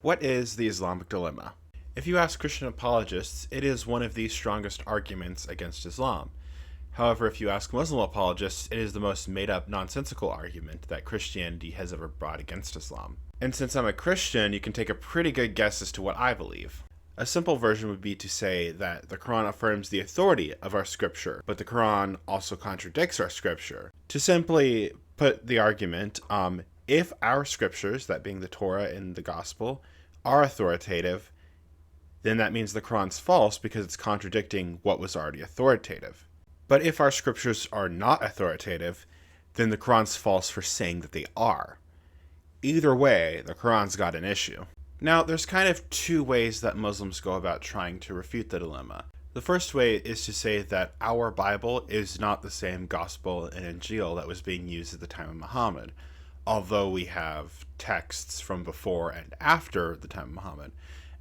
What is the Islamic dilemma? If you ask Christian apologists, it is one of the strongest arguments against Islam. However, if you ask Muslim apologists, it is the most made-up, nonsensical argument that Christianity has ever brought against Islam. And since I'm a Christian, you can take a pretty good guess as to what I believe. A simple version would be to say that the Quran affirms the authority of our scripture, but the Quran also contradicts our scripture. To simply put the argument, if our scriptures, that being the Torah and the Gospel, are authoritative, then that means the Quran's false because it's contradicting what was already authoritative. But if our scriptures are not authoritative, then the Quran's false for saying that they are. Either way, the Quran's got an issue. Now, there's kind of two ways that Muslims go about trying to refute the dilemma. The first way is to say that our Bible is not the same Gospel and Injil that was being used at the time of Muhammad, although we have texts from before and after the time of Muhammad.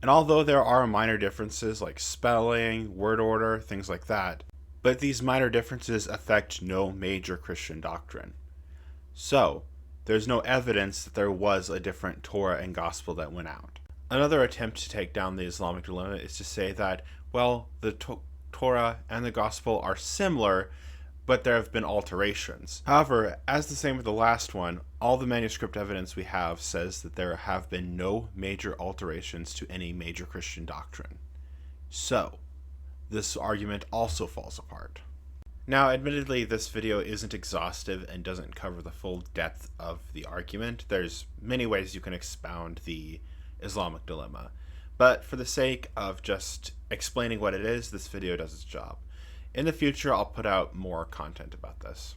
And although there are minor differences like spelling, word order, things like that, but these minor differences affect no major Christian doctrine. So, there's no evidence that there was a different Torah and Gospel that went out. Another attempt to take down the Islamic dilemma is to say that, well, the Torah and the Gospel are similar, but there have been alterations. However, as the same with the last one, all the manuscript evidence we have says that there have been no major alterations to any major Christian doctrine. So, this argument also falls apart. Now, admittedly, this video isn't exhaustive and doesn't cover the full depth of the argument. There's many ways you can expound the Islamic dilemma. But for the sake of just explaining what it is, this video does its job. In the future, I'll put out more content about this.